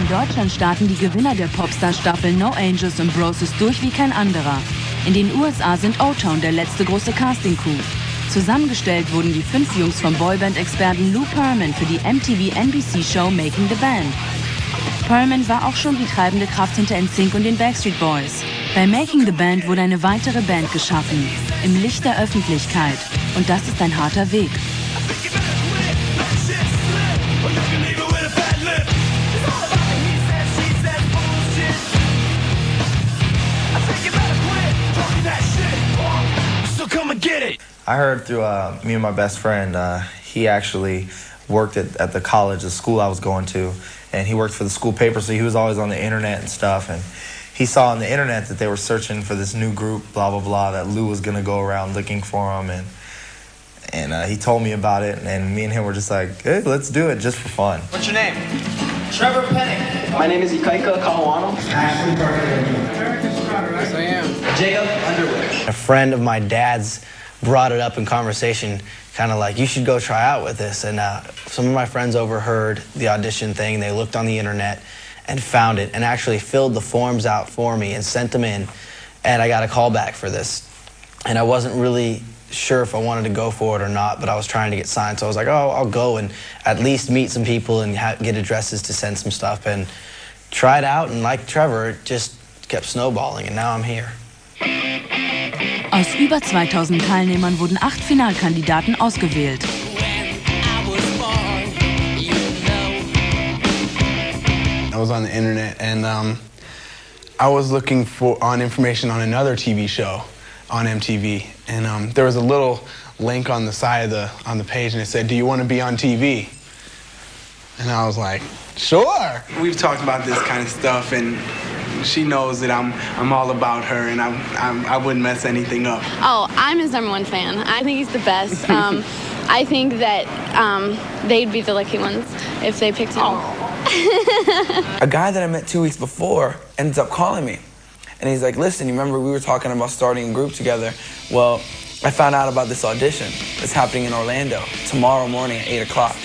In Deutschland starten die Gewinner der Popstar-Staffel No Angels und Broses durch wie kein anderer. In den USA sind O-Town der letzte große Casting-Coup. Zusammengestellt wurden die 5 Jungs vom Boyband-Experten Lou Pearlman für die MTV NBC-Show Making the Band. Pearlman war auch schon die treibende Kraft hinter NSYNC und den Backstreet Boys. Bei Making the Band wurde eine weitere Band geschaffen, im Licht der Öffentlichkeit. Und das ist ein harter Weg. I heard through me and my best friend, he actually worked at the college, the school I was going to, and he worked for the school paper, so he was always on the internet and stuff, and he saw on the internet that they were searching for this new group, blah, blah, blah, that Lou was going to go around looking for them, and he told me about it, and me and him were just like, hey, let's do it just for fun. What's your name? Trevor Pennick. My name is Ikaika Kalawano. Yes, I am. Jacob Underwood. A friend of my dad's brought it up in conversation, kind of like, you should go try out with this. And some of my friends overheard the audition thing. They looked on the internet and found it and actually filled the forms out for me and sent them in. And I got a call back for this. And I wasn't really sure if I wanted to go for it or not, but I was trying to get signed. So I was like, oh, I'll go and at least meet some people and get addresses to send some stuff. And try it out. And like Trevor, it just kept snowballing. And now I'm here. Aus über 2000 Teilnehmern wurden 8 Finalkandidaten ausgewählt. I was on the internet and I was looking on information on another TV show on MTV, and there was a little link on the side of the page, and it said, "Do you want to be on TV?" And I was like, "Sure." We've talked about this kind of stuff, and she knows that I'm all about her, and I wouldn't mess anything up. Oh, I'm his #1 fan. I think he's the best. I think that they'd be the lucky ones if they picked him. A guy that I met 2 weeks before ends up calling me, and he's like, "Listen, you remember we were talking about starting a group together? Well, I found out about this audition. It's happening in Orlando tomorrow morning at 8 o'clock."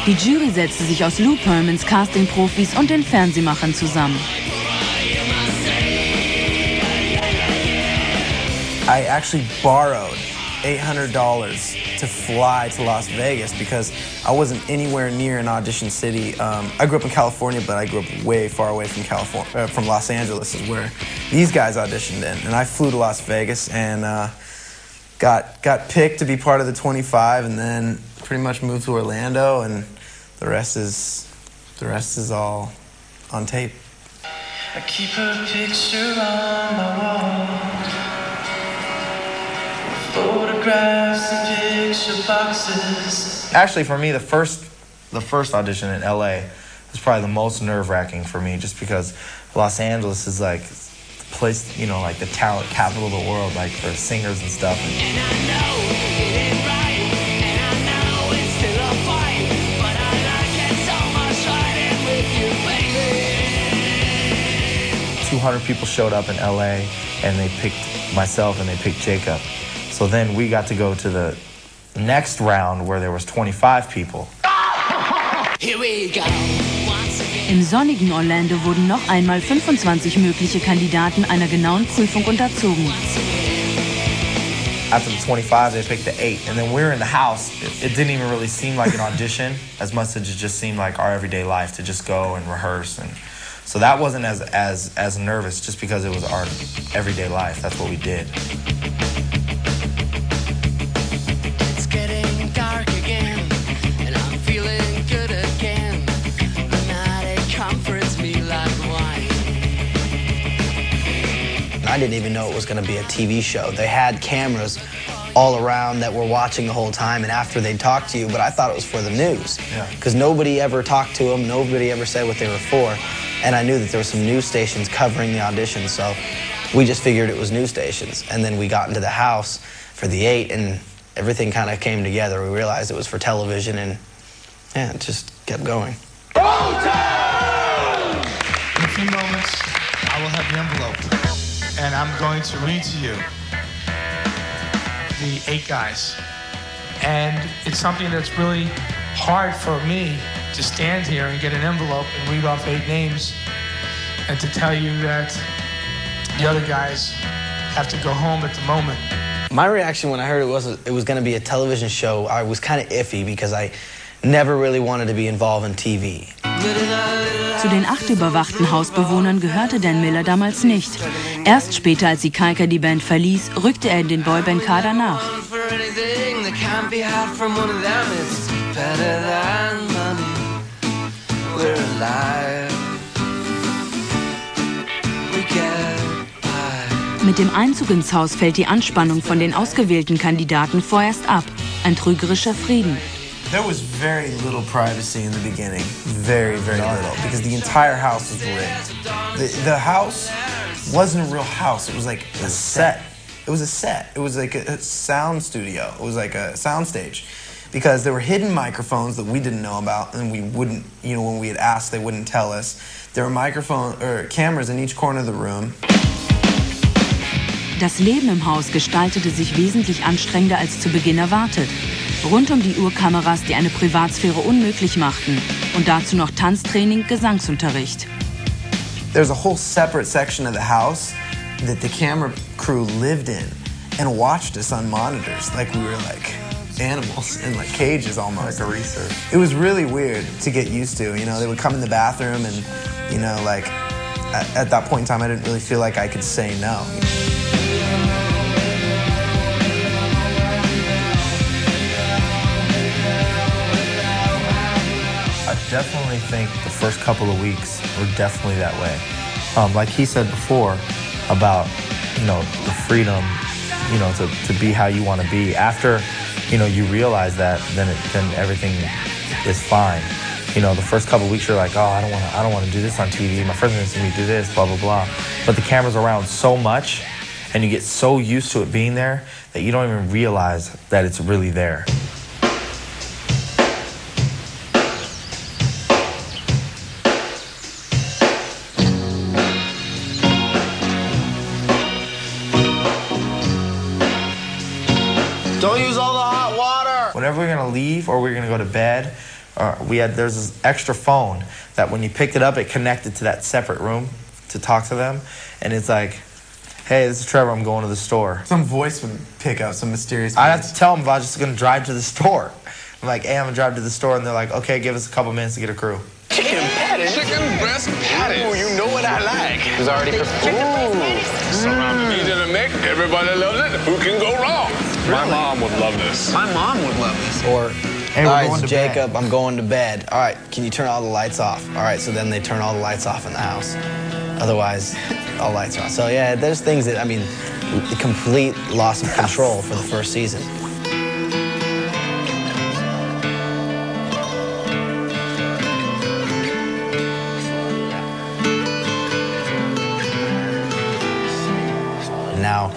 Die Jury setzte sich aus Lou Pearlmans Casting-Profis und den Fernsehmachern zusammen. I actually borrowed $800 to fly to Las Vegas because I wasn't anywhere near an audition city. I grew up in California, but I grew up way far away from California, from Los Angeles is where these guys auditioned in. And I flew to Las Vegas and got picked to be part of the 25, and then pretty much moved to Orlando, and the rest is all on tape. I keep a picture on my wall, photographs and picture boxes. Actually, for me, the first audition in LA was probably the most nerve-wracking for me, just because Los Angeles is like the place, you know, like the talent capital of the world, like for singers and stuff. And I know it ain't right, and I know it's still a fight, but I like it so much riding with you, baby. 200 people showed up in LA, and they picked myself and they picked Jacob. So then we got to go to the next round where there was 25 people. Here we go. Im sonnigen Orlando wurden noch einmal 25 mögliche Kandidaten einer genauen Prüfung unterzogen. After the 25, they picked the 8, and then we were in the house. It didn't even really seem like an audition, as much as it just seemed like our everyday life to just go and rehearse. And so that wasn't as nervous, just because it was our everyday life. That's what we did. I didn't even know it was going to be a TV show. They had cameras all around that were watching the whole time, and after they'd talk to you, but I thought it was for the news. Because nobody ever talked to them, nobody ever said what they were for, and I knew that there were some news stations covering the audition, so we just figured it was news stations. And then we got into the house for the 8, and everything kind of came together. We realized it was for television, and yeah, it just kept going. In a few moments, I will have the envelope, and I'm going to read to you the 8 guys And it's something that's really hard for me to stand here and get an envelope and read off 8 names and to tell you that the other guys have to go home at the moment. My reaction when I heard it was going to be a television show, I was kind of iffy because I never really wanted to be involved in TV. Zu den 8 überwachten Hausbewohnern gehörte Dan Miller damals nicht. Erst später, als Ikaika die Band verließ, rückte er in den Boyband-Kader nach. Mit dem Einzug ins Haus fällt die Anspannung von den ausgewählten Kandidaten vorerst ab. Ein trügerischer Frieden. There was very little privacy in the beginning. Very, very little. Because the entire house was rigged. The house wasn't a real house. It was like a set. It was a set. It was like a sound studio. It was like a sound stage. Because there were hidden microphones that we didn't know about, and we wouldn't, when we had asked, they wouldn't tell us. There were cameras in each corner of the room. Das Leben im Haus gestaltete sich wesentlich anstrengender als zu Beginn erwartet. Rund um die Uhr Kameras, die eine Privatsphäre unmöglich machten. Und dazu noch Tanztraining, Gesangsunterricht. There's a whole separate section of the house that the camera crew lived in and watched us on monitors like we were like animals in like cages almost. Like a research. It was really weird to get used to. They would come in the bathroom and, like at that point in time I didn't really feel like I could say no. I definitely think the first couple of weeks were definitely that way. Like he said before about, the freedom, to be how you want to be. After, you realize that, then everything is fine. The first couple of weeks you're like, oh, I don't want to do this on TV. My friends are going to see me do this, blah, blah, blah. But the camera's around so much, and you get so used to it being there that you don't even realize that it's really there. Don't use all the hot water! Whenever we're gonna leave or we're gonna go to bed, there's this extra phone that when you picked it up, it connected to that separate room to talk to them. And it's like, hey, this is Trevor, I'm going to the store. Some voice would pick up, some mysterious voice. I'd have to tell them if I was just gonna drive to the store. I'm like, hey, I'm gonna drive to the store, and they're like, okay, give us a couple minutes to get a crew. Chicken patties? Chicken breast patties. Ooh, you know what I like. It was already prepared. Surrounded me to the neck, everybody loves it. Who can go wrong? My mom would love this. My mom would love this. Or, hey, all right, it's Jacob, I'm going to bed. All right, can you turn all the lights off? All right, so then they turn all the lights off in the house. Otherwise, all lights are on. So yeah, there's things that, the complete loss of control for the first season. Now,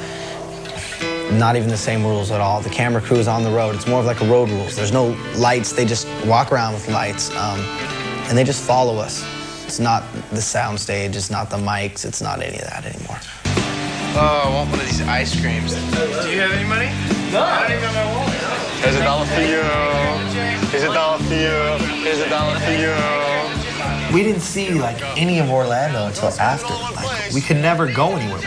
not even the same rules at all. The camera crew is on the road. It's more of like a road rules. There's no lights. They just walk around with lights, and they just follow us. It's not the sound stage. It's not the mics. It's not any of that anymore. Oh, I want one of these ice creams. Do you have any money? No. I don't even have my wallet. Here's $1 for you. Here's $1 for you. Here's $1 for you. We didn't see any of Orlando until after. We could never go anywhere.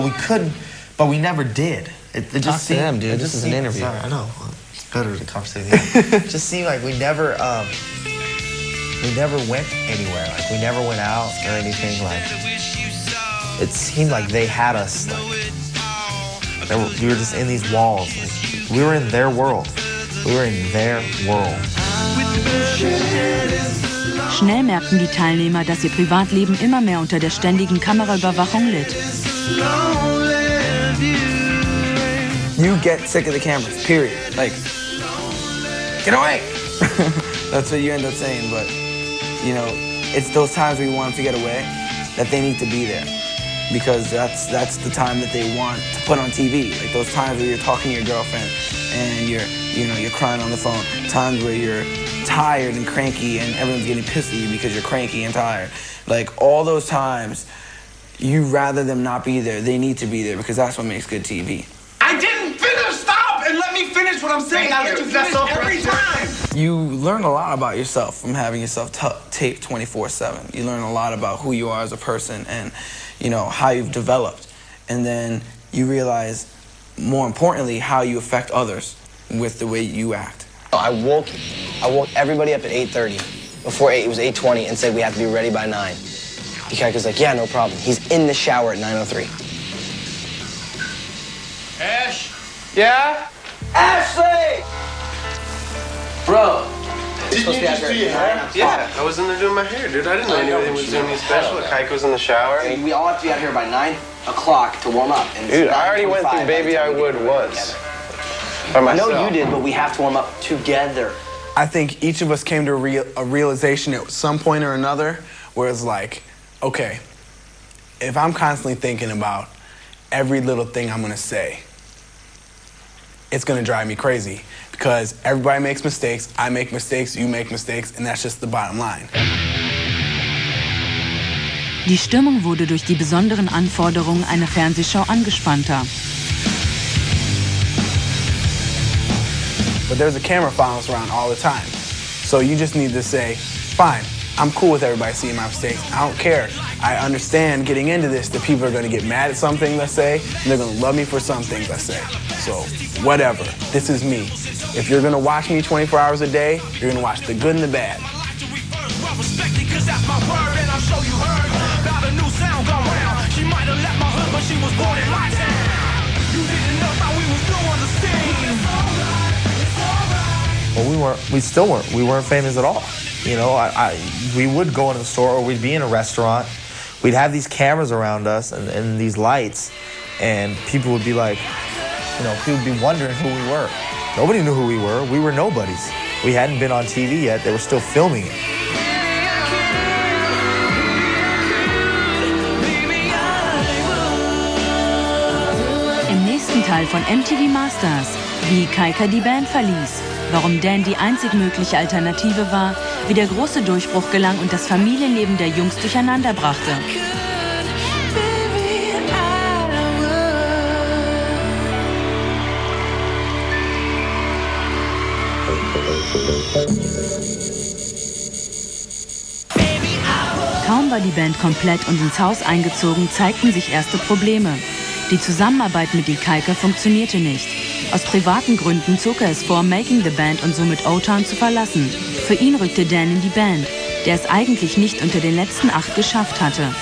We could, but we never did. It just seemed, them, dude. This is an interview. Sorry, I know. It's better to conversate. It just seemed like we never went anywhere. We never went out or anything. It seemed like they had us. We were just in these walls. We were in their world. We were in their world. Schnell merkten die Teilnehmer, dass ihr Privatleben immer mehr unter der ständigen Kameraüberwachung litt. You get sick of the cameras, period. Get away! That's what you end up saying, but, it's those times where you want them to get away that they need to be there. Because that's the time that they want to put on TV. Those times where you're talking to your girlfriend and you're crying on the phone. Times where you're tired and cranky and everyone's getting pissed at you because you're cranky and tired. All those times, you rather them not be there. They need to be there because that's what makes good TV. I didn't finish! Stop and let me finish what I'm saying. I let you finish every time. You learn a lot about yourself from having yourself taped 24/7. You learn a lot about who you are as a person and, you know, how you've developed. And then you realize, more importantly, how you affect others with the way you act. I woke everybody up at 8:30. Before 8, it was 8:20, and said we have to be ready by 9. Kaika's like, yeah, no problem. He's in the shower at 9:03. Ash? Yeah? Ashley! Bro. Didn't you just do your hair? Yeah, I was in there doing my hair, dude. I didn't know anything was doing anything special. Kaika was in the shower. We all have to be out here by 9 o'clock to warm up. And dude, I already went through Baby I Would once. By myself. I know you did, but we have to warm up together. I think each of us came to a realization at some point or another where it's like, okay, if I'm constantly thinking about every little thing I'm gonna say, it's gonna drive me crazy because everybody makes mistakes, I make mistakes, you make mistakes, and that's just the bottom line. Die Stimmung wurde durch die besonderen Anforderungen einer Fernsehshow angespannter. But there's a camera following us around all the time. So you just need to say, fine, I'm cool with everybody seeing my mistakes. I don't care. I understand getting into this that people are gonna get mad at something, let's say, and they're gonna love me for some things, let's say. So, whatever, this is me. If you're gonna watch me 24 hours a day, you're gonna watch the good and the bad. Well, we weren't famous at all. You know, we would go into the store or we'd be in a restaurant. We'd have these cameras around us and these lights, and people would be like, you know, people would be wondering who we were. Nobody knew who we were. We were nobodies. We hadn't been on TV yet. They were still filming it. Im nächsten Teil von Mtv Masters, wie Kaika die Band verließ, warum Dan die einzig mögliche Alternative war, wie der große Durchbruch gelang und das Familienleben der Jungs durcheinander brachte. Kaum war die Band komplett und ins Haus eingezogen, zeigten sich erste Probleme. Die Zusammenarbeit mit Kaika funktionierte nicht. Aus privaten Gründen zog er es vor, Making the Band und somit O-Town zu verlassen. Für ihn rückte Dan in die Band, der es eigentlich nicht unter den letzten 8 geschafft hatte.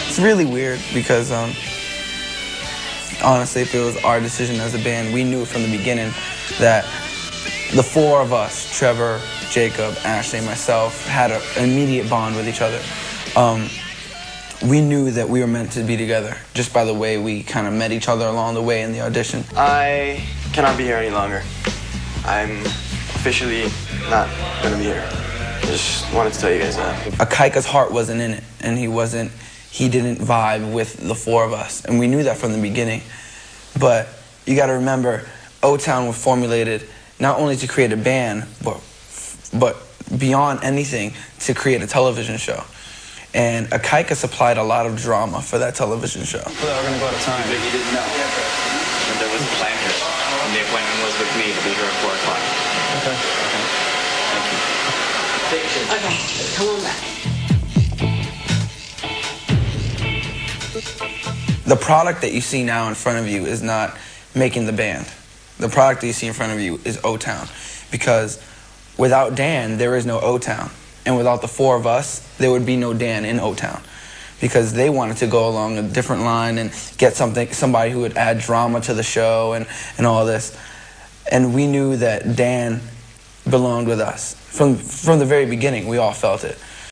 It's really weird because honestly, if it was our decision as a band, we knew from the beginning that the 4 of us, Trevor, Jacob, Ashley, and myself, had an immediate bond with each other. We knew that we were meant to be together just by the way we kind of met each other along the way in the audition. I cannot be here any longer. I'm officially not going to be here. I just wanted to tell you guys that. Kaika's heart wasn't in it, and he didn't vibe with the 4 of us, and we knew that from the beginning. But you got to remember, O-Town was formulated not only to create a band, but beyond anything, to create a television show. And Kaika supplied a lot of drama for that television show. I thought we were going to go out of time. But he didn't know. But there was a plan here, and the appointment was with me to be here at 4 o'clock. Okay. Thank you. Okay, come on back. The product that you see now in front of you is not making the band. The product that you see in front of you is O-Town. Because without Dan, there is no O-Town. And without the 4 of us, there would be no Dan in O-Town. Because they wanted to go along a different line and get somebody who would add drama to the show and all this. And we knew that Dan belonged with us. From the very beginning, we all felt it.